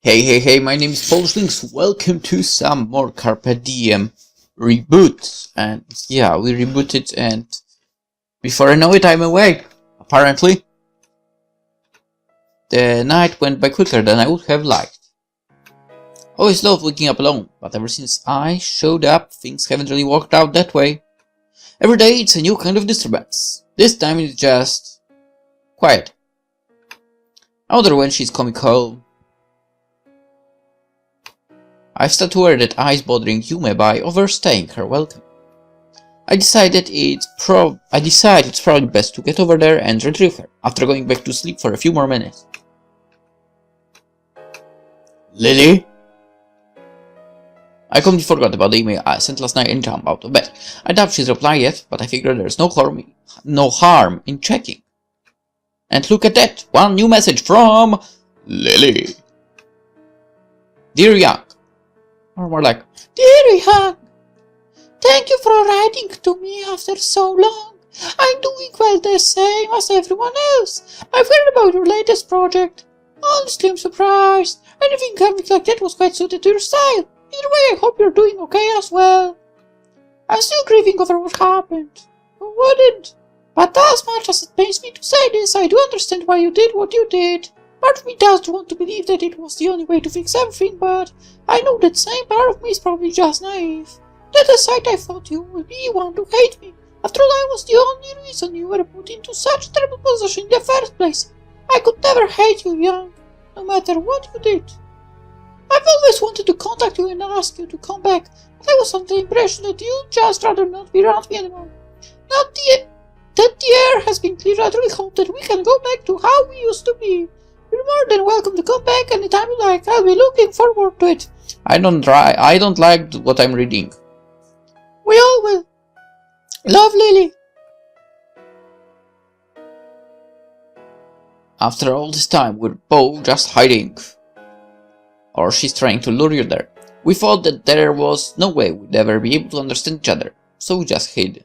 Hey, my name is PolishLynx. Welcome to some more Carpe Diem Reboot. And yeah, we rebooted and before I know it, I'm awake. Apparently. The night went by quicker than I would have liked. Always loved waking up alone, but ever since I showed up, things haven't really worked out that way. Every day it's a new kind of disturbance. This time it's just quiet. I wonder when she's coming home. I've started to worry that Ai's bothering Yume by overstaying her welcome. I decided it's probably best to get over there and retrieve her, after going back to sleep for a few more minutes. Lily? I completely forgot about the email I sent last night and jumped out of bed. I doubt she's replied yet, but I figure there's no harm in checking. And look at that! One new message from Lily. Dear Young. Or more like, Dear Young, thank you for writing to me after so long. I'm doing well the same as everyone else. I've heard about your latest project. Honestly, I'm surprised. I didn't think something like that was quite suited to your style. Either way, I hope you're doing okay as well. I'm still grieving over what happened. Who wouldn't? But as much as it pains me to say this, I do understand why you did what you did. Part of me does want to believe that it was the only way to fix everything, but I know that same part of me is probably just naive. That aside, I thought you would be one to hate me. After all, I was the only reason you were put into such a terrible position in the first place. I could never hate you, Young, no matter what you did. I've always wanted to contact you and ask you to come back, but I was under the impression that you'd just rather not be around me anymore. That the air has been cleared, I really hope that we can go back to how we used to be. You're more than welcome to come back anytime you like. I'll be looking forward to it. I don't like what I'm reading. We all will. Love, Lily. After all this time, we're both just hiding. Or she's trying to lure you there. We thought that there was no way we'd ever be able to understand each other, so we just hid.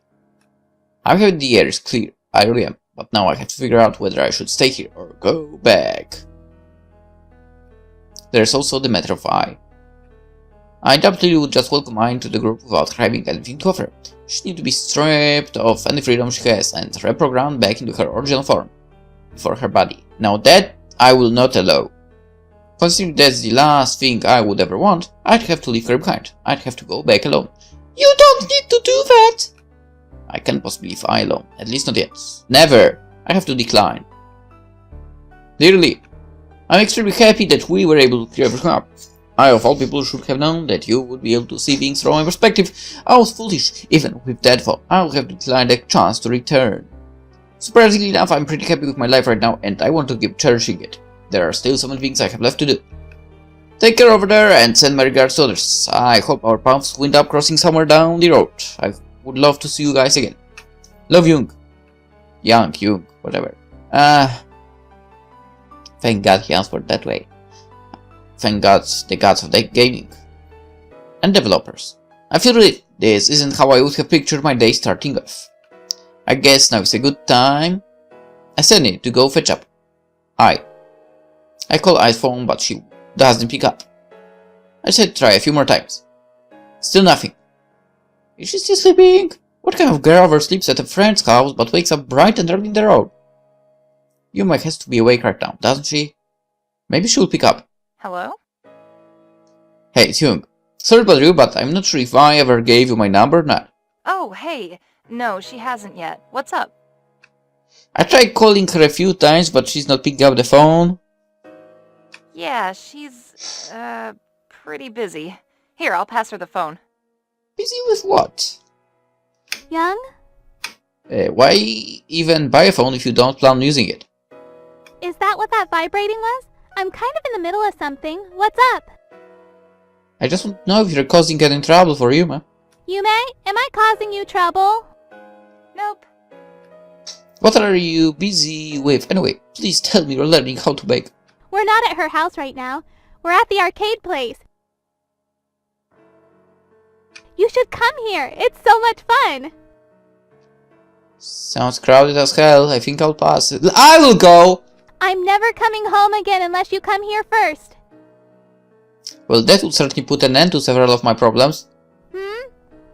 I'm happy the air is clear. I really am. But now I have to figure out whether I should stay here or go back. There's also the matter of Ai. I doubtlessly would just welcome Ai into the group without having anything to offer. She needs to be stripped of any freedom she has and reprogrammed back into her original form before her body. Now that I will not allow. Considering that's the last thing I would ever want, I'd have to leave her behind. I'd have to go back alone. You don't need to do that! I can't possibly leave Ai alone, at least not yet. Never! I have to decline. Dearly, I'm extremely happy that we were able to clear everything up. I, of all people, should have known that you would be able to see things from my perspective. I was foolish, even with that thought. I'll have to decline the chance to return. Surprisingly enough, I'm pretty happy with my life right now, and I want to keep cherishing it. There are still so many things I have left to do. Take care over there, and send my regards to others. I hope our paths wind up crossing somewhere down the road. I would love to see you guys again. Love, Jung. Jung, whatever. Thank God he answered that way. Thank God the gods of gaming. And developers. I feel really this isn't how I would have pictured my day starting off. I guess now is a good time. I send it to go fetch up Ai. I call Ai's phone, but she doesn't pick up. I said try a few more times. Still nothing. Is she still sleeping? What kind of girl ever sleeps at a friend's house but wakes up bright and early in the road? Yuma has to be awake right now, doesn't she? Maybe she'll pick up. Hello? Hey, it's Jung. Sorry to bother you, but I'm not sure if I ever gave you my number or not. Oh, hey. No, she hasn't yet. What's up? I tried calling her a few times, but she's not picking up the phone. Yeah, she's, pretty busy. Here, I'll pass her the phone. Busy with what? Young? Why even buy a phone if you don't plan on using it? Is that what that vibrating was? I'm kind of in the middle of something. What's up? I just want to know if you're causing any trouble for Yuma. Yume, am I causing you trouble? Nope. What are you busy with anyway? Please tell me you're learning how to bake. We're not at her house right now. We're at the arcade place. You should come here. It's so much fun. Sounds crowded as hell. I think I'll pass it. I will go! I'm never coming home again unless you come here first. Well, that would certainly put an end to several of my problems.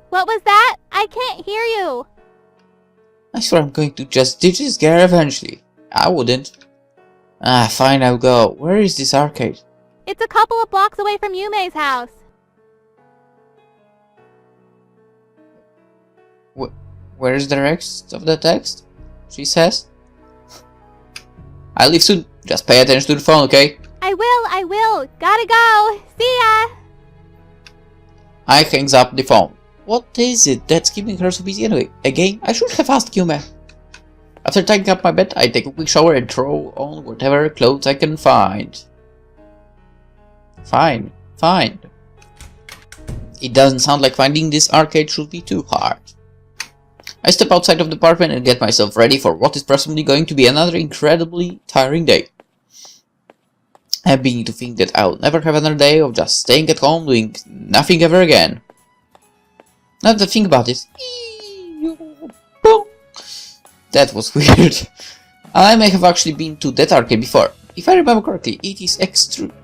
What was that? I can't hear you. I swear I'm going to just ditch this girl eventually. I wouldn't. Ah, fine, I'll go. Where is this arcade? It's a couple of blocks away from Yume's house. Where is the rest of the text? She says. I'll leave soon. Just pay attention to the phone, okay? I will. Gotta go. See ya. I hangs up the phone. What is it that's keeping her so busy anyway? Again, I should have asked Yume. After tying up my bed, I take a quick shower and throw on whatever clothes I can find. Fine. It doesn't sound like finding this arcade should be too hard. I step outside of the apartment and get myself ready for what is presumably going to be another incredibly tiring day. I'm beginning to think that I'll never have another day of just staying at home doing nothing ever again. Now that I think about it, that was weird. I may have actually been to that arcade before. If I remember correctly, it is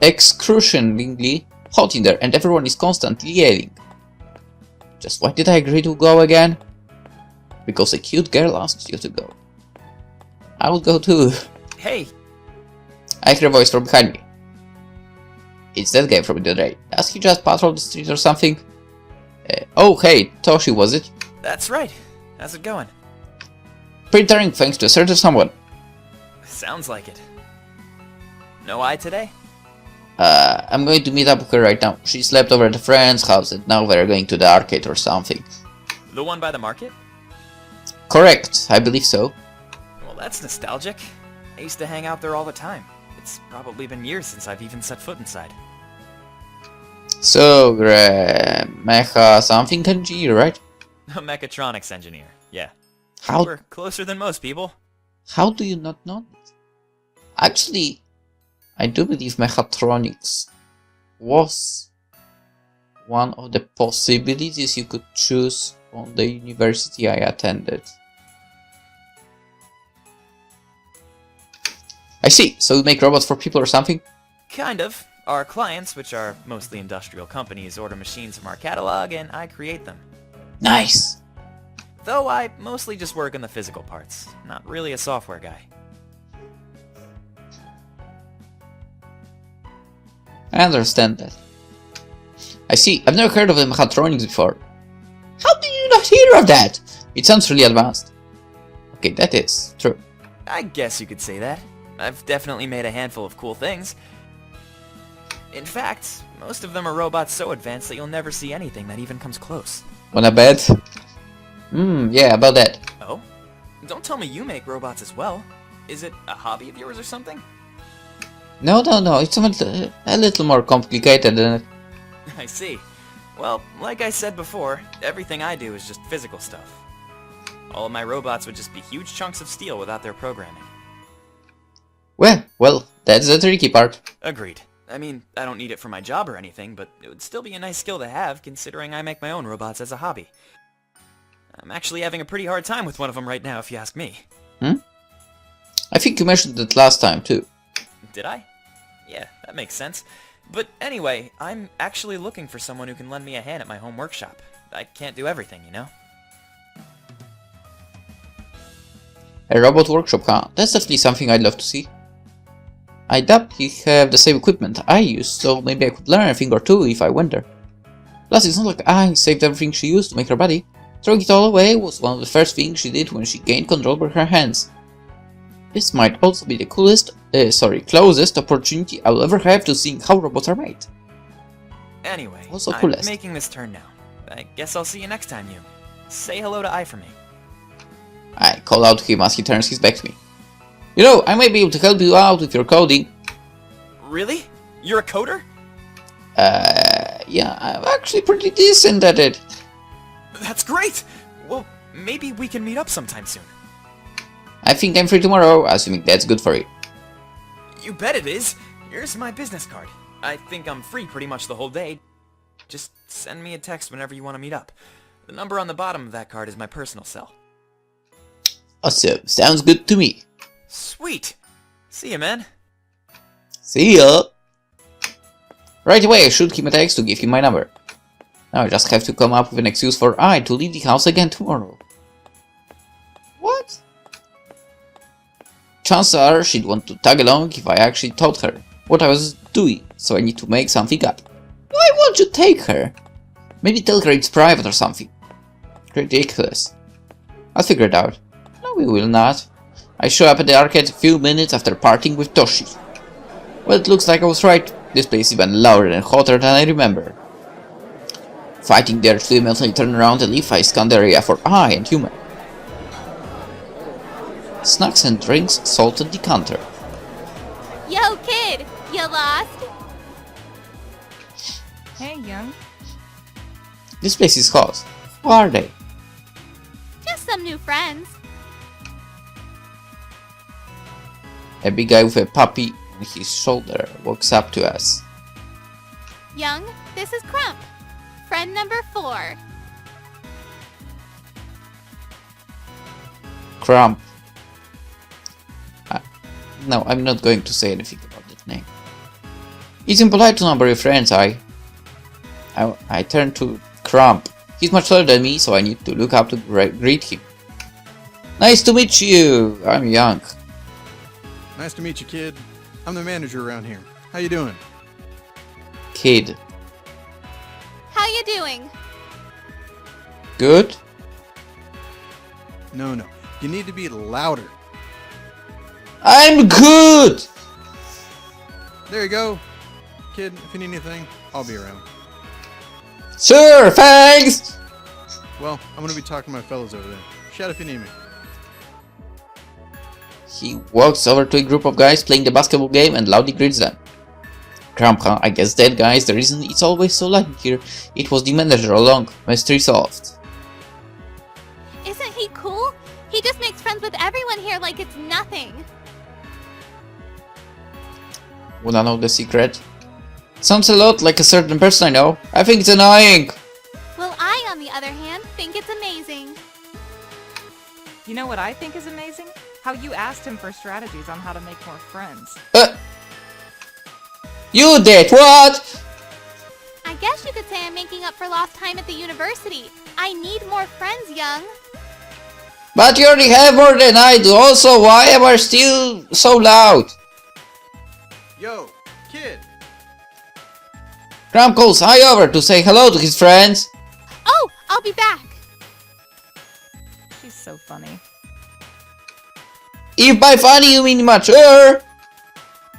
excruciatingly hot in there and everyone is constantly yelling. Just why did I agree to go again? Because a cute girl asked you to go. I would go too. Hey! I hear a voice from behind me. It's that guy from the other day. Does he just patrol the street or something? Oh hey, Toshi was it? That's right. How's it going? Pretty tiring thanks to a certain someone. Sounds like it. No Ai today? I'm going to meet up with her right now. She slept over at a friend's house and now they're going to the arcade or something. The one by the market? Correct, I believe so. Well, that's nostalgic. I used to hang out there all the time. It's probably been years since I've even set foot inside. So, Mecha something engineer, right? A mechatronics engineer, yeah. How We're closer than most people. do you not know that? Actually, I do believe mechatronics was one of the possibilities you could choose on the university I attended. I see, so you make robots for people or something? Kind of. Our clients, which are mostly industrial companies, order machines from our catalog and I create them. Nice! Though I mostly just work on the physical parts. Not really a software guy. I understand that. I see, I've never heard of the mechatronics before. How did you not hear of that? It sounds really advanced. Okay, that is true. I guess you could say that. I've definitely made a handful of cool things. In fact, most of them are robots so advanced that you'll never see anything that even comes close. Wanna bet? Yeah, about that. Oh? Don't tell me you make robots as well. Is it a hobby of yours or something? No, it's a little more complicated than it. I see. Well, like I said before, everything I do is just physical stuff. All of my robots would just be huge chunks of steel without their programming. Well, that's the tricky part. Agreed. I mean, I don't need it for my job or anything, but it would still be a nice skill to have, considering I make my own robots as a hobby. I'm actually having a pretty hard time with one of them right now, if you ask me. I think you mentioned that last time, too. Did I? Yeah, that makes sense. But anyway, I'm actually looking for someone who can lend me a hand at my home workshop. I can't do everything, you know? A robot workshop, huh? That's definitely something I'd love to see. I doubt you have the same equipment I use, so maybe I could learn a thing or two if I went there. Plus, it's not like I saved everything she used to make her body. Throwing it all away was one of the first things she did when she gained control over her hands. This might also be the closest opportunity I'll ever have to seeing how robots are made. Anyway, Also I'm coolest. making this turn now. I guess I'll see you next time, you. Say hello to Ai for me. I call out to him as he turns his back to me. You know, I might be able to help you out with your coding. Really? You're a coder? Yeah, I'm actually pretty decent at it. That's great! Well, maybe we can meet up sometime soon. I think I'm free tomorrow, assuming that's good for you. You bet it is! Here's my business card. I think I'm free pretty much the whole day. Just send me a text whenever you want to meet up. The number on the bottom of that card is my personal cell. Awesome, sounds good to me. Sweet! See ya, man. See ya! Right away, I shoot him a text to give him my number. Now I just have to come up with an excuse for Ai to leave the house again tomorrow. What? Chances are she'd want to tag along if I actually told her what I was doing, so I need to make something up. Why won't you take her? Maybe tell her it's private or something. Ridiculous. I'll figure it out. No, we will not. I show up at the arcade a few minutes after partying with Toshi. Well, it looks like I was right. This place is even louder and hotter than I remember. Fighting there to immediately turn around and leave, I scan the area for Ai and Human. Snacks and drinks, salted decanter. Yo, kid! You lost? Hey, Jung. This place is hot. Who are they? Just some new friends. A big guy with a puppy on his shoulder walks up to us. Jung, this is Crump. Friend number 4. Crump. No, I'm not going to say anything about that name. It's impolite to number your friends, I turn to Crump. He's much taller than me, so I need to look up to greet him. Nice to meet you! I'm Jung. Nice to meet you, kid. I'm the manager around here. How you doing? Kid. How you doing? Good? No. You need to be louder. I'm good! There you go. Kid, if you need anything, I'll be around. Sure, thanks! Well, I'm gonna be talking to my fellows over there. Shout if you need me. He walks over to a group of guys playing the basketball game and loudly greets them. Crump, huh? I guess that guy is the reason it's always so light here. It was the manager all along. Mystery solved. Isn't he cool? He just makes friends with everyone here like it's nothing. Wanna know the secret? Sounds a lot like a certain person I know. I think it's annoying. Well, I, on the other hand, think it's amazing. You know what I think is amazing? How you asked him for strategies on how to make more friends. You did what? I guess you could say I'm making up for lost time at the university. I need more friends, Jung. But you already have more than I do. Also, why am I still so loud? Yo, kid! Crump calls Ai over to say hello to his friends. Oh, I'll be back. She's so funny. If by funny you mean mature.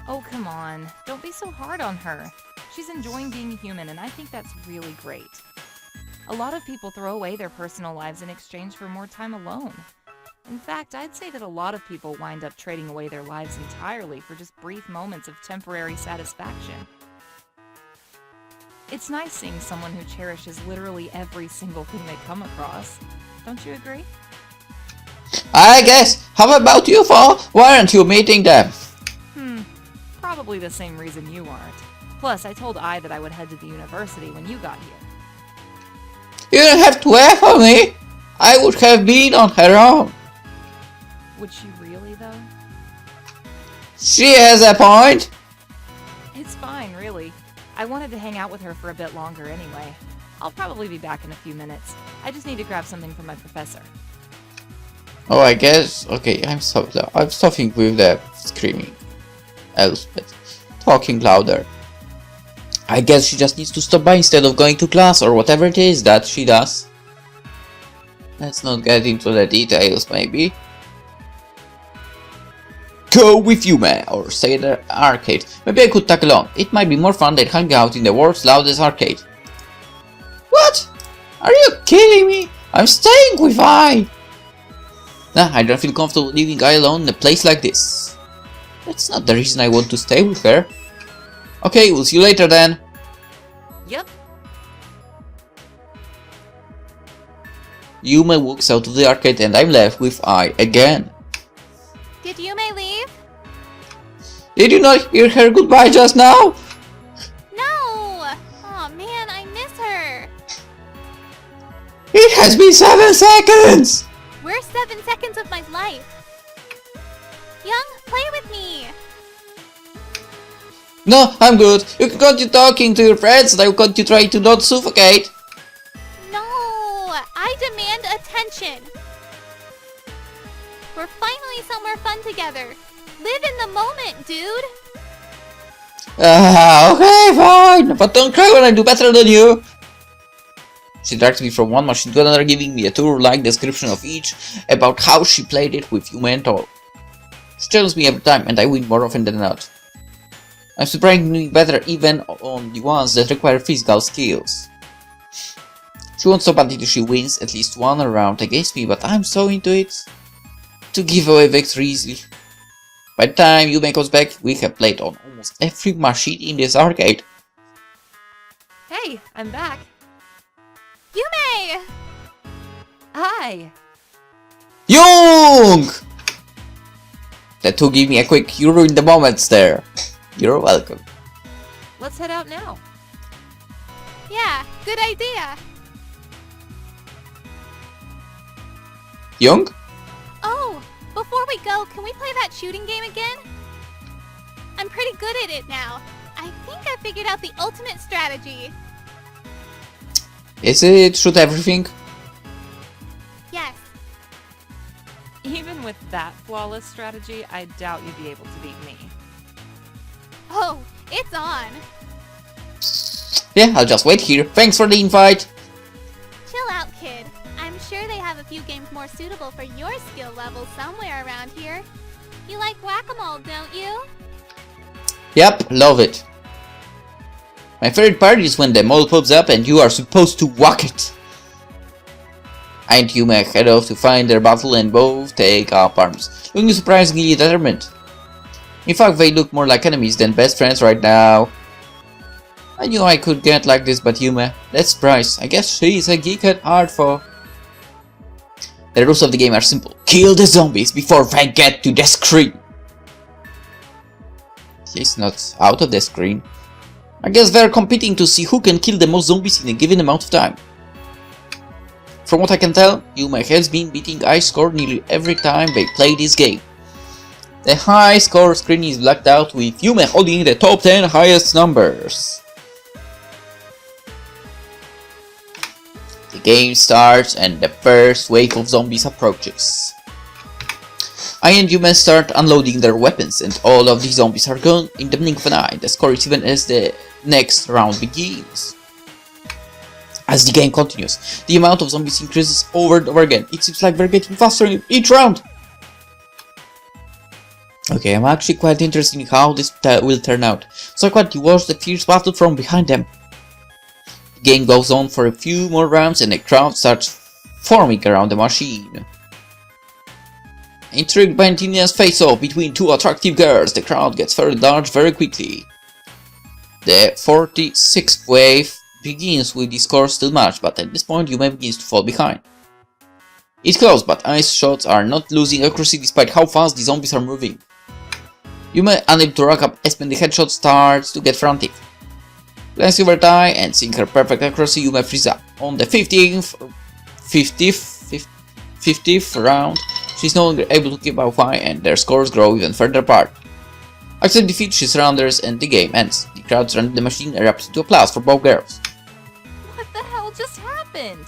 Oh, come on. Don't be so hard on her. She's enjoying being human, and I think that's really great. A lot of people throw away their personal lives in exchange for more time alone. In fact, I'd say that a lot of people wind up trading away their lives entirely for just brief moments of temporary satisfaction. It's nice seeing someone who cherishes literally every single thing they come across. Don't you agree? I guess. How about you four? Why aren't you meeting them? Probably the same reason you aren't. Plus, I told Ai that I would head to the university when you got here. You don't have to wait for me. I would have been on her own. Would she really, though? She has a point. It's fine, really. I wanted to hang out with her for a bit longer anyway. I'll probably be back in a few minutes. I just need to grab something from my professor. Oh, I guess. Okay, I'm stopping with the screaming. Elspeth, talking louder. I guess she just needs to stop by instead of going to class or whatever it is that she does. Let's not get into the details, maybe. Go with you, man, or say the arcade. Maybe I could tag along. It might be more fun than hanging out in the world's loudest arcade. What? Are you kidding me? I'm staying with Ai. Nah, I don't feel comfortable leaving Ai alone in a place like this. That's not the reason I want to stay with her. Okay, we'll see you later then. Yep. Yume walks out of the arcade and I'm left with Ai again. Did Yume leave? Did you not hear her goodbye just now? No! Aw, man, I miss her. It has been 7 seconds! Where's 7 seconds of my life? Jung, play with me! No, I'm good. You can continue talking to your friends and I will continue trying to not suffocate. No, I demand attention. We're finally somewhere fun together. Live in the moment, dude. Okay, fine. But don't cry when I do better than you. She drags me from one machine to another, giving me a tour-like description of each about how she played it with Yuma and all. She challenges me every time and I win more often than not. I'm surprisingly better even on the ones that require physical skills. She won't stop until she wins at least one round against me, but I'm so into it to give away victory easily. By the time Yuma comes back, we have played on almost every machine in this arcade. Hey, I'm back. Yume! Hi. Jung! That two give me a quick "you ruined the moments" there. You're welcome. Let's head out now. Yeah, good idea. Jung? Oh, before we go, can we play that shooting game again? I'm pretty good at it now. I think I figured out the ultimate strategy. Is it shoot everything? Yes. Even with that flawless strategy, I doubt you'd be able to beat me. Oh, it's on. Yeah, I'll just wait here. Thanks for the invite. Chill out, kid. I'm sure they have a few games more suitable for your skill level somewhere around here. You like whack-a-mole, don't you? Yep, love it. My favorite part is when the mole pops up and you are supposed to whack it. I and Yuma head off to find their battle and both take up arms, looking surprisingly determined. In fact, they look more like enemies than best friends right now. I knew I could get like this, but Yuma, that's surprise. I guess she is a geek at heart for. The rules of the game are simple. Kill the zombies before they get to the screen. He's not out of the screen. I guess they're competing to see who can kill the most zombies in a given amount of time. From what I can tell, Yuma has been beating Ai's score nearly every time they play this game. The high score screen is blacked out with Yuma holding the top 10 highest numbers. The game starts and the first wave of zombies approaches. Ai and Yuma start unloading their weapons and all of the zombies are gone in the blink of an eye. The score is even as the next round begins. As the game continues, the amount of zombies increases over and over again. It seems like they're getting faster in each round. Okay, I'm actually quite interested in how this will turn out, so I quite watch the fierce battle from behind them. The game goes on for a few more rounds and a crowd starts forming around the machine. Intrigued by an intense face-off between two attractive girls, the crowd gets very large very quickly. The 46th wave begins with the score still matched, but at this point Yuma begins to fall behind. It's close, but Ai's shots are not losing accuracy despite how fast the zombies are moving. Yuma, unable to rack up as many headshots, starts to get frantic. Glancing over Ai and seeing her perfect accuracy, Yuma frees up. On the 50th round, she's no longer able to keep up Ai and their scores grow even further apart. After defeat, she surrenders and the game ends. The crowd surrounding the machine erupts into applause for both girls. What the hell just happened?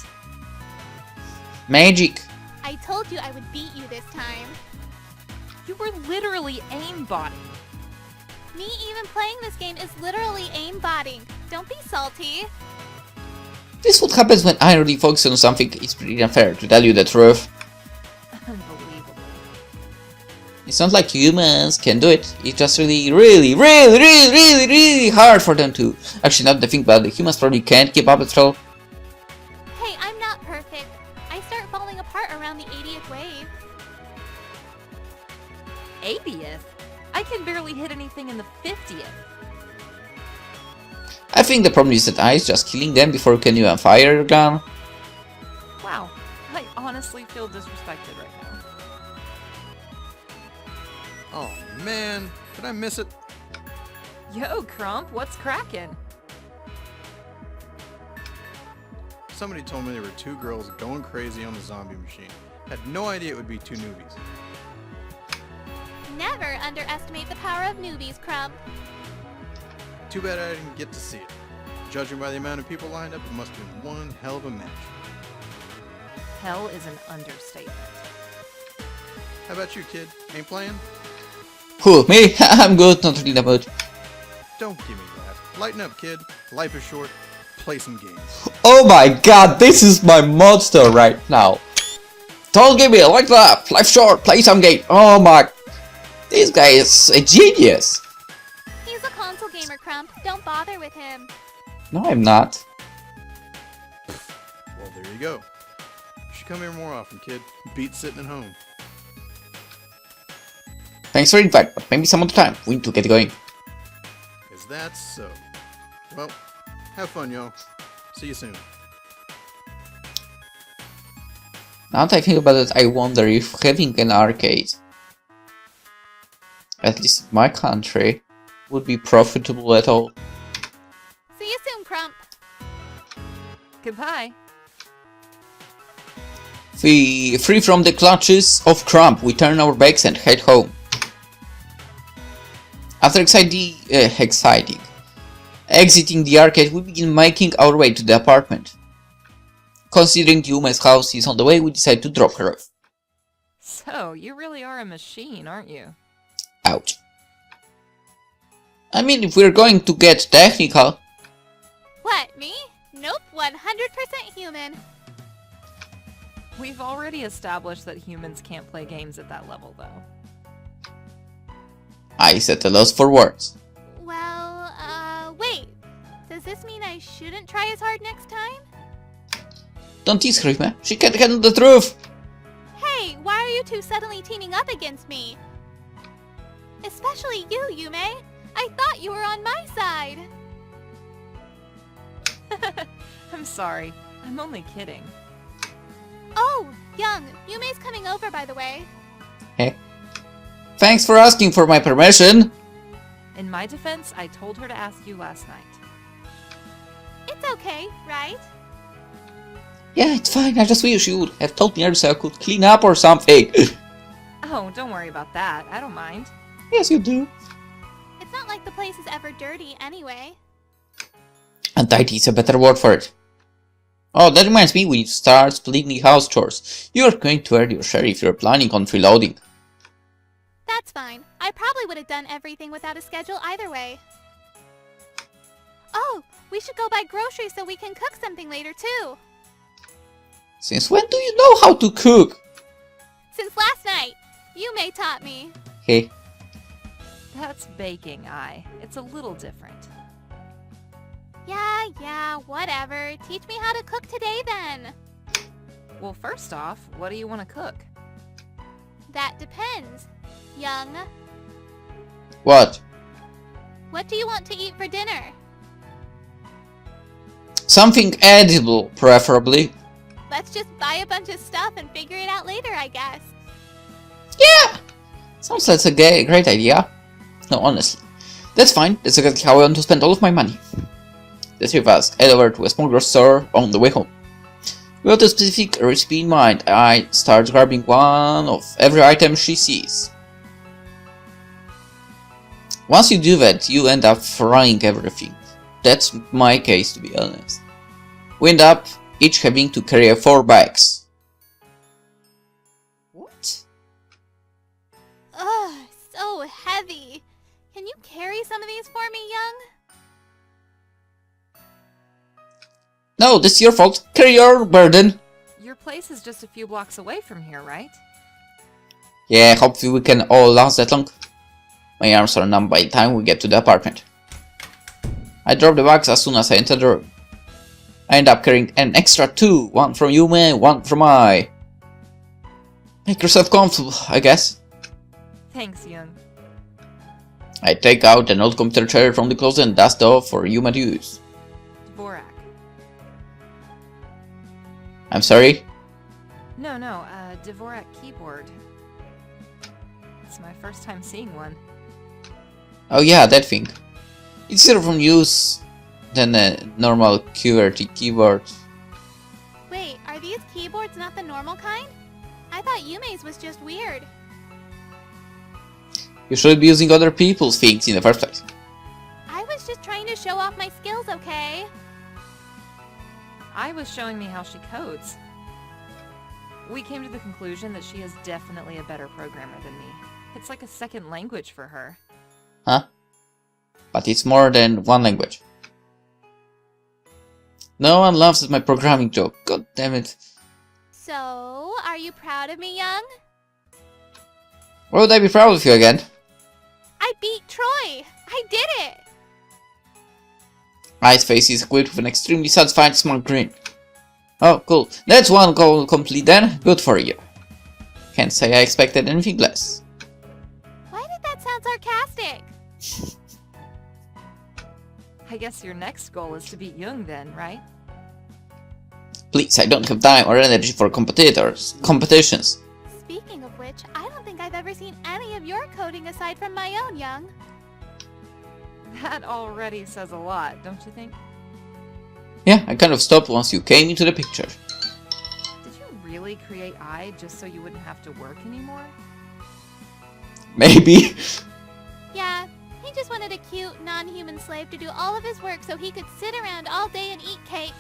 Magic! I told you I would beat you this time. You were literally aimbotting. Me even playing this game is literally aimbotting. Don't be salty. This is what happens when I really focus on something. It's pretty unfair, to tell you the truth. Unbelievable. It's not like humans can do it. It's just really hard for them to. Actually, not the thing, but the humans probably can't keep up with all. Hey, I'm not perfect. I start falling apart around the 80th wave. 80th? I can barely hit anything in the 50th. I think the problem is that Ai is just killing them before you can even fire your gun. Wow, I honestly feel disrespected right now. Oh man, did I miss it? Yo, Crump, what's crackin'? Somebody told me there were two girls going crazy on the zombie machine. Had no idea it would be two newbies. Never underestimate the power of newbies, Crump. Too bad I didn't get to see it. Judging by the amount of people lined up, it must have been one hell of a match. Hell is an understatement. How about you, kid? Ain't playing? Who, me? I'm good, not really in the mood. Don't give me that. Lighten up, kid. Life is short. Play some games. Oh my god, this is my monster right now. Don't give me like that. Life short, play some game. Oh my. This guy is a genius. He's a console gamer, Crump. Don't bother with him. No, I'm not. Well, there you go. You should come here more often, kid. Beats sitting at home. Thanks for the invite, but maybe some other time. We need to get going. Is that so? Well, have fun, y'all. See you soon. Now that I think about it, I wonder if having an arcade, at least in my country, would be profitable at all. See you soon, Crump. Goodbye. Free from the clutches of Crump, we turn our backs and head home. After exiting the arcade, we begin making our way to the apartment. Considering Yume's house is on the way, we decide to drop her off. So, you really are a machine, aren't you? Ouch. I mean, if we're going to get technical... What, me? Nope, 100% human. We've already established that humans can't play games at that level, though. I set a loss for words. Well, wait. Does this mean I shouldn't try as hard next time? Don't tease her, man. She can't handle the truth. Hey, why are you two suddenly teaming up against me? Especially you, Yume. I thought you were on my side. I'm sorry. I'm only kidding. Oh, Young, Yume's coming over, by the way. Hey. Thanks for asking for my permission. In my defense, I told her to ask you last night. It's okay, right? Yeah, it's fine. I just wish you would have told me earlier so I could clean up or something. Oh, don't worry about that. I don't mind. Yes, you do. It's not like the place is ever dirty anyway. Untidy is a better word for it. Oh, that reminds me, we start splitting the house chores. You're going to earn your share if you're planning on freeloading. That's fine. I probably would have done everything without a schedule either way. Oh, we should go buy groceries so we can cook something later too. Since when do you know how to cook? Since last night. Yume taught me. Hey. That's baking, Ai. It's a little different. Yeah, whatever. Teach me how to cook today then. Well, first off, what do you want to cook? That depends. Young, What? what do you want to eat for dinner? Something edible, preferably. Let's just buy a bunch of stuff and figure it out later, I guess. Yeah! Sounds like a great idea. No, honestly. That's fine. That's exactly how I want to spend all of my money. The three of us head over to a small grocery store on the way home. Without a specific recipe in mind, I start grabbing one of every item she sees. Once you do that, you end up frying everything. That's my case, to be honest. We end up each having to carry 4 bags. What? Ugh, so heavy. Can you carry some of these for me, Young? No, this is your fault. Carry your burden. Your place is just a few blocks away from here, right? Yeah, hopefully we can all last that long. My arms are numb by the time we get to the apartment. I drop the bags as soon as I enter the room. I end up carrying an extra 2, one from Yume, one from Ai. Make yourself comfortable, I guess. Thanks, Jung. I take out an old computer chair from the closet and dust off for Yume to use. Dvorak. I'm sorry? No, Dvorak keyboard. It's my first time seeing one. Oh yeah, that thing. It's easier from use than a normal QWERTY keyboard. Wait, are these keyboards not the normal kind? I thought Yume's was just weird. You should be using other people's things in the first place. I was just trying show off my skills, okay? I was showing me how she codes. We came to the conclusion that she is definitely a better programmer than me. It's like a second language for her. Huh? But it's more than one language. No one laughs at my programming joke. God damn it. So, are you proud of me, Jung? Why would I be proud of you again? I beat Troy! I did it! Ai's face is equipped with an extremely satisfied smug grin. Oh, cool. That's one goal complete then. Good for you. Can't say I expected anything less. Why did that sound sarcastic? I guess your next goal is to beat Jung then, right? Please, I don't have time or energy for competitions. Speaking of which, I don't think I've ever seen any of your coding aside from my own, Jung. That already says a lot, don't you think? Yeah, I kind of stopped once you came into the picture. Did you really create Ai just so you wouldn't have to work anymore? Maybe. Yeah, he just wanted a cute, non-human slave to do all of his work so he could sit around all day and eat cake.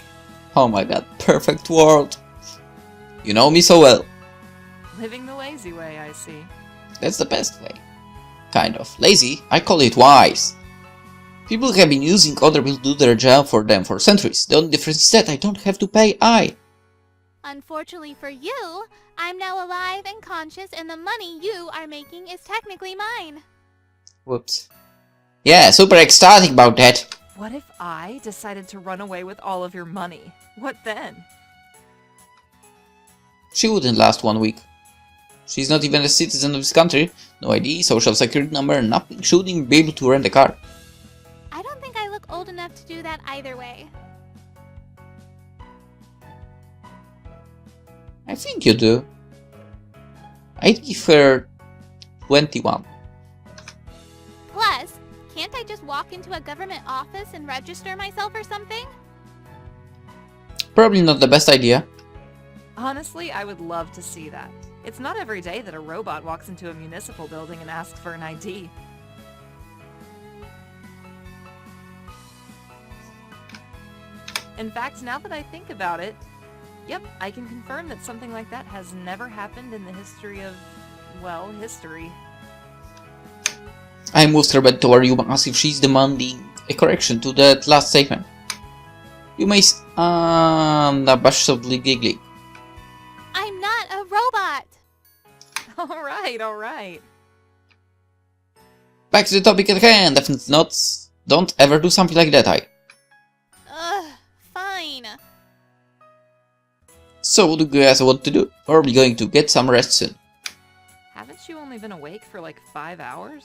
Oh my god, perfect world. You know me so well. Living the lazy way, I see. That's the best way. Kind of. Lazy? I call it wise. People have been using other people to do their job for them for centuries. The only difference is that I don't have to pay Ai. Unfortunately for you, I'm now alive and conscious and the money you are making is technically mine. Whoops. Yeah, super ecstatic about that. What if I decided to run away with all of your money? What then? She wouldn't last 1 week. She's not even a citizen of this country. No ID, social security number, nothing. She wouldn't be able to rent a car. I don't think I look old enough to do that either way. I think you do. I'd give her 21. Plus, can't I just walk into a government office and register myself or something? Probably not the best idea. Honestly, I would love to see that. It's not every day that a robot walks into a municipal building and asks for an ID. In fact, now that I think about it, yep, I can confirm that something like that has never happened in the history of, well, history. I moved her back toward you as if she's demanding a correction to that last statement. You may unabashedly giggly. I'm not a robot! Alright. Back to the topic at hand, definitely not. Don't ever do something like that, Ai. Ugh, fine. So what do you guys want to do? Probably going to get some rest soon. Haven't you only been awake for like 5 hours?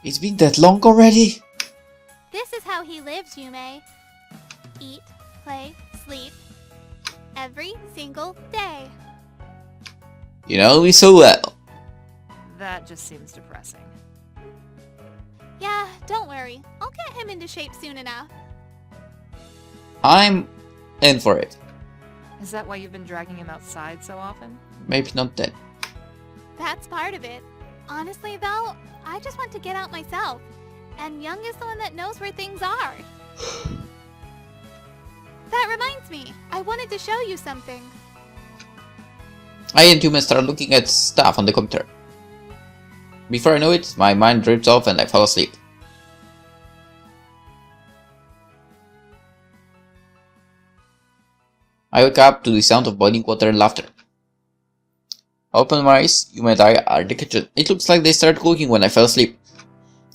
It's been that long already? This is how he lives, Yume. Eat, play, sleep. Every single day. You know me so well. That just seems depressing. Yeah, don't worry. I'll get him into shape soon enough. I'm in for it. Is that why you've been dragging him outside so often? Maybe not that. That's part of it. Honestly, though, I just want to get out myself. And Jung is the one that knows where things are. That reminds me, I wanted to show you something. I and Yume start looking at stuff on the computer. Before I know it, my mind drifts off and I fall asleep. I wake up to the sound of boiling water and laughter. Open my eyes, Yume and I are in the kitchen. It looks like they started cooking when I fell asleep.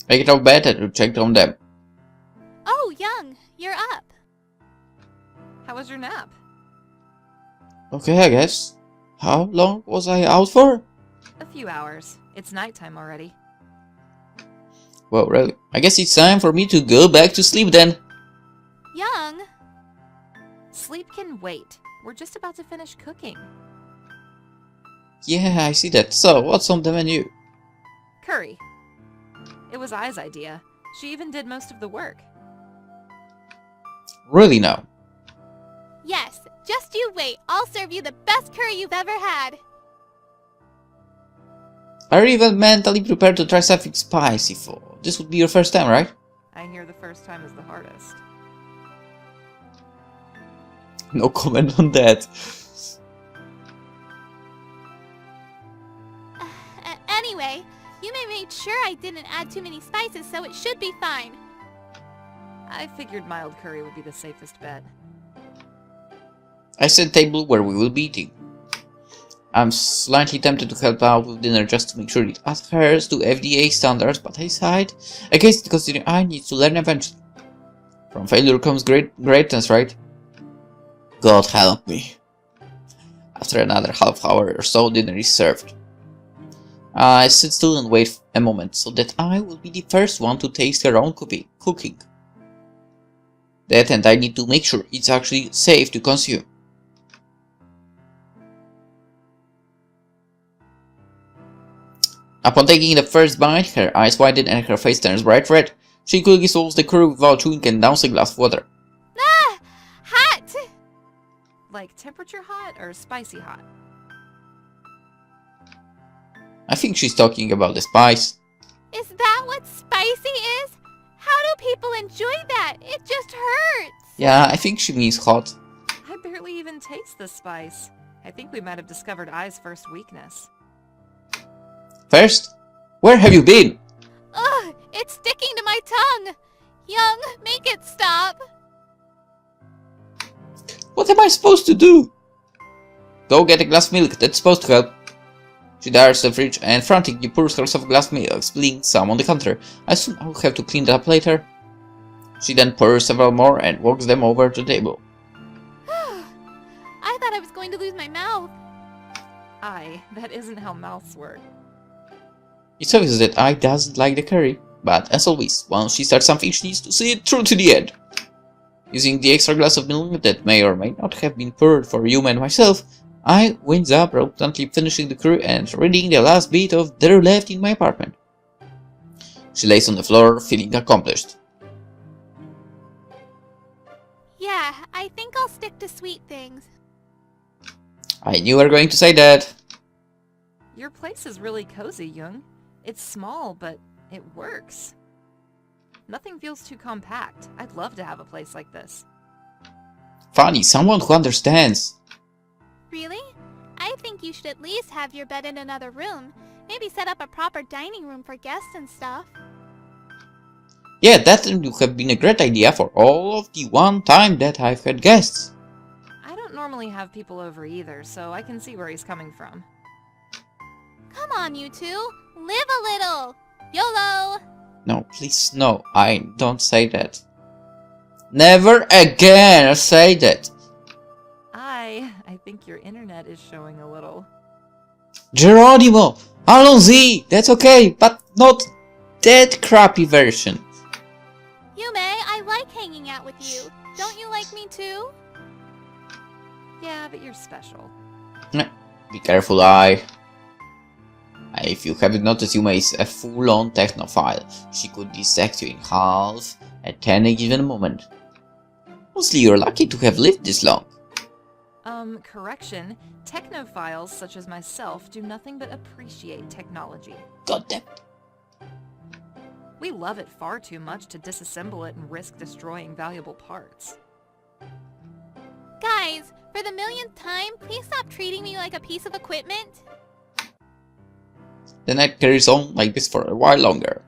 I get out of bed and check on them. Oh, Jung, you're up. How was your nap? Okay, I guess. How long was I out for? A few hours. It's nighttime already. Well, really. I guess it's time for me to go back to sleep then. Jung? Sleep can wait. We're just about to finish cooking. Yeah, I see that. So, what's on the menu? Curry. It was Ai's idea. She even did most of the work. Really now? Yes, just you wait. I'll serve you the best curry you've ever had. Are you even mentally prepared to try something spicy for? This would be your first time, right? I hear the first time is the hardest. No comment on that. Anyway, Yume made sure I didn't add too many spices, so it should be fine. I figured mild curry would be the safest bet. I set a table where we will be eating. I'm slightly tempted to help out with dinner just to make sure it adheres to FDA standards, but I decide against it considering I need to learn eventually. From failure comes greatness, right? God help me. After another half hour or so, dinner is served. I sit still and wait a moment so that I will be the first one to taste her own cooking. That, and I need to make sure it's actually safe to consume. Upon taking the first bite, her eyes widen and her face turns bright red. She quickly swallows the curry without chewing and downs a glass of water. Ah! Hot! Like temperature hot or spicy hot? I think she's talking about the spice. Is that what spicy is? How do people enjoy that? It just hurts! Yeah, I think she means hot. I barely even taste the spice. I think we might have discovered Ai's first weakness. First, where have you been? Ugh! It's sticking to my tongue! Young, make it stop! What am I supposed to do? Go get a glass of milk, that's supposed to help. She darts to the fridge and frantically pours herself a glass of milk, spilling some on the counter. I assume I'll have to clean that up later. She then pours several more and walks them over to the table. I thought I was going to lose my mouth. That isn't how mouths work. It's obvious that Ai doesn't like the curry, but as always, once she starts something she needs to see it through to the end. Using the extra glass of milk that may or may not have been poured for Yume and myself, I winds up reluctantly finishing the curry and reading the last bit of There Left in my apartment. She lays on the floor, feeling accomplished. Yeah, I think I'll stick to sweet things. I knew you were going to say that. Your place is really cozy, Jung. It's small, but it works. Nothing feels too compact. I'd love to have a place like this. Funny, someone who understands. Really? I think you should at least have your bed in another room. Maybe set up a proper dining room for guests and stuff. Yeah, that would have been a great idea for all of the one time that I've had guests. I don't normally have people over either, so I can see where he's coming from. Come on, you two. Live a little. YOLO! No, please, no, I don't say that. Never again say that. I think your internet is showing a little. Geronimo! Allons-y! That's okay, but not that crappy version. Yume, I like hanging out with you. Don't you like me too? Yeah, but you're special. Be careful, Ai. If you haven't noticed, Yume is a full-on technophile. She could dissect you in half at any given moment. Mostly you're lucky to have lived this long. Correction. Technophiles such as myself do nothing but appreciate technology. God damn. We love it far too much to disassemble it and risk destroying valuable parts. Guys, for the millionth time, please stop treating me like a piece of equipment. The night carries on like this for a while longer.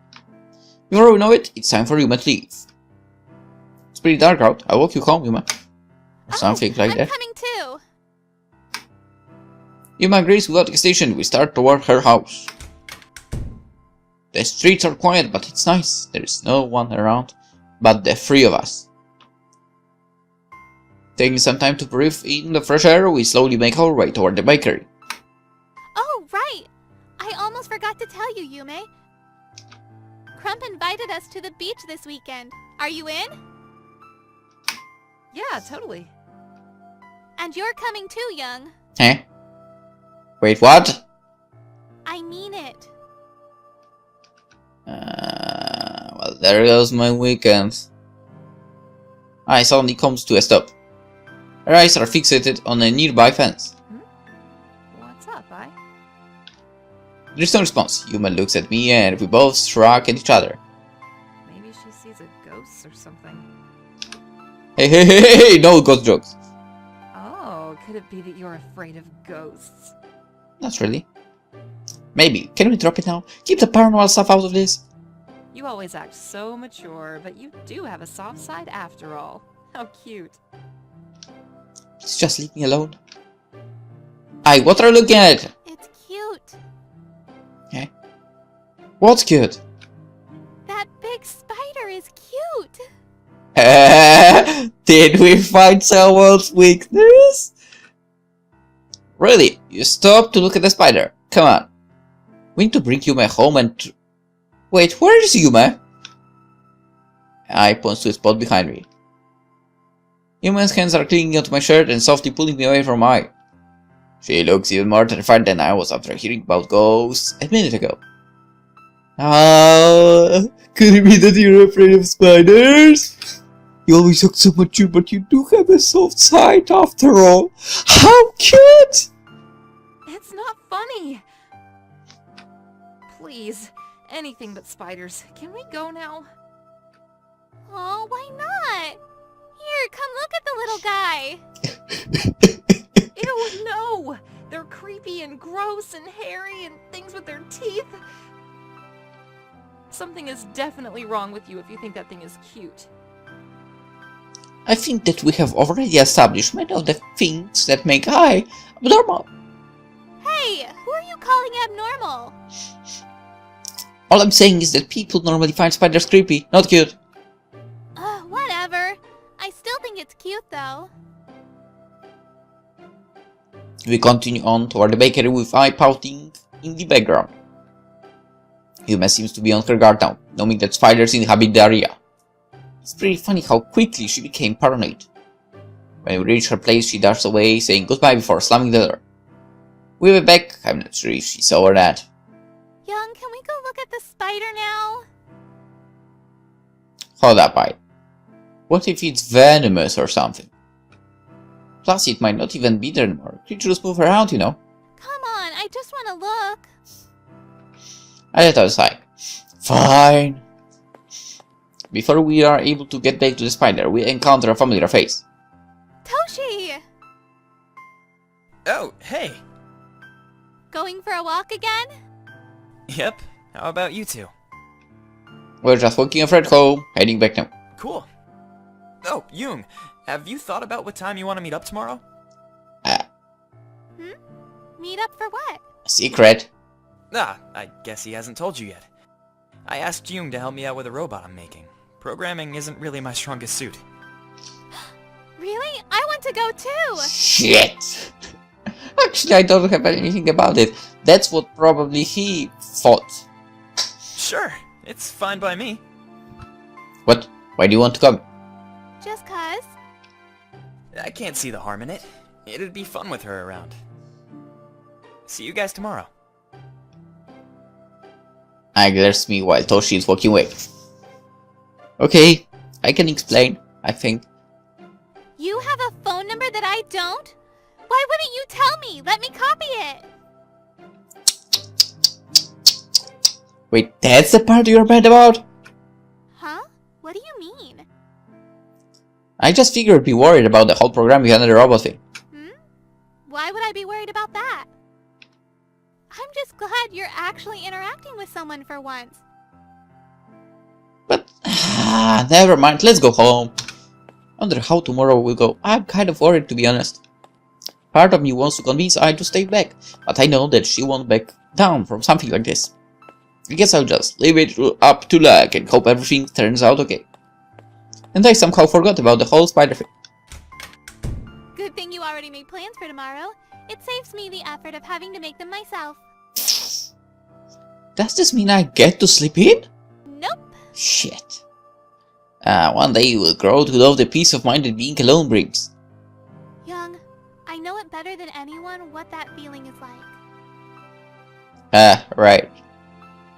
Before we know it, it's time for Yume to leave. It's pretty dark out. I'll walk you home, Yume. Or something like I'm that. coming too. Yume agrees without hesitation. We start toward her house. The streets are quiet, but it's nice. There is no one around but the three of us. Taking some time to breathe in the fresh air, we slowly make our way toward the bakery. Oh, right. I almost forgot to tell you, Yume. Crump invited us to the beach this weekend. Are you in? Yeah, totally. And you're coming too, Young. Huh? Wait, what? I mean it. Well, there goes my weekend. I suddenly comes to a stop. Her eyes are fixated on a nearby fence. What's up, Ai? There's no response. Yume looks at me and we both shrug at each other. Maybe she sees a Hey, no ghost jokes. Oh, could it be that you're afraid of ghosts? Not really. Maybe. Can we drop it now? Keep the paranormal stuff out of this. You always act so mature, but you do have a soft side after all. How cute. Please just leave me alone. Aye, what are you looking at? It's cute. Okay. What's cute? That big spider is cute. Did we find someone's weakness? Really? You stop to look at the spider. Come on. We need to bring Yume home and... Wait, where is Yume? I points to a spot behind me. Yume's hands are clinging onto my shirt and softly pulling me away from Ai. She looks even more terrified than I was after hearing about ghosts a minute ago. Could it be that you're afraid of spiders? You always talk so mature, but you do have a soft side after all. How cute! It's not funny. Please, anything but spiders. Can we go now? Oh, why not? Here, come look at the little guy. Ew, no! They're creepy and gross and hairy and things with their teeth. Something is definitely wrong with you if you think that thing is cute. I think that we have already established many of the things that make Ai abnormal. Hey, who are you calling abnormal? All I'm saying is that people normally find spiders creepy, not cute. Whatever. I still think it's cute though. We continue on toward the bakery with Ai pouting in the background. Yume seems to be on her guard now, knowing that spiders inhabit the area. It's pretty funny how quickly she became paranoid. When we reach her place, she dashes away, saying goodbye before slamming the door. We were back. I'm not sure if she saw or not. Young, can we go look at the spider now? Hold up, Ai. What if it's venomous or something? Plus, it might not even be there anymore. Creatures move around, you know. Come on, I just want to look. I let us like, fine. Before we are able to get back to the spider, we encounter a familiar face. Toshi! Oh, hey. Going for a walk again? Yep. How about you two? We're just walking a friend home, heading back now. Cool. Oh, Jung, have you thought about what time you want to meet up tomorrow? Meet up for what? Secret. Ah, I guess he hasn't told you yet. I asked Jung to help me out with a robot I'm making. Programming isn't really my strongest suit. Really? I want to go too! Shit! Actually, I don't have anything about it. That's what probably he thought. Sure, it's fine by me. What? Why do you want to come? Just cuz? I can't see the harm in it. It'd be fun with her around. See you guys tomorrow. I glares me while Toshi is walking away. Okay, I can explain, I think. You have a phone number that I don't? Why wouldn't you tell me? Let me copy it! Wait, that's the part you're mad about? Huh? What do you mean? I just figured you'd be worried about the whole program behind the robot thing. Why would I be worried about that? I'm just glad you're actually interacting with someone for once. But, never mind, let's go home. I wonder how tomorrow will go. I'm kind of worried, to be honest. Part of me wants to convince Ai to stay back, but I know that she won't back down from something like this. I guess I'll just leave it up to luck and hope everything turns out okay. And I somehow forgot about the whole spider thing. Good thing you already made plans for tomorrow. It saves me the effort of having to make them myself. Does this mean I get to sleep in? Nope. Shit. One day you will grow to love the peace of mind that being alone brings. Young, I know it better than anyone what that feeling is like. Right.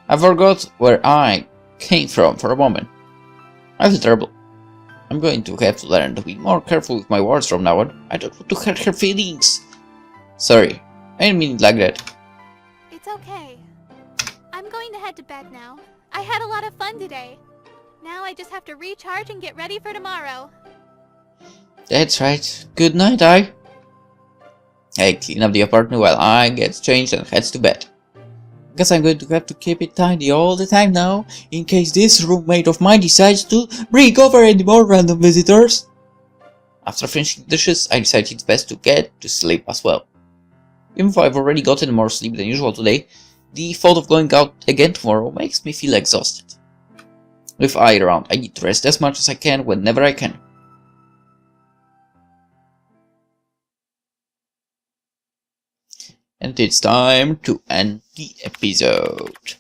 I forgot where I came from for a moment. I feel terrible. I'm going to have to learn to be more careful with my words from now on. I don't want to hurt her feelings. Sorry, I didn't mean it like that. It's okay. I'm going to head to bed now. I had a lot of fun today. Now I just have to recharge and get ready for tomorrow. That's right. Good night, I. I clean up the apartment while I get changed and heads to bed. Guess I'm going to have to keep it tidy all the time now, in case this roommate of mine decides to bring over any more random visitors. After finishing the dishes, I decided it's best to get to sleep as well. Even though I've already gotten more sleep than usual today, the thought of going out again tomorrow makes me feel exhausted. With Ai around, I need to rest as much as I can whenever I can. And it's time to end the episode.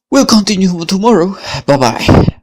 We'll continue tomorrow. Bye bye.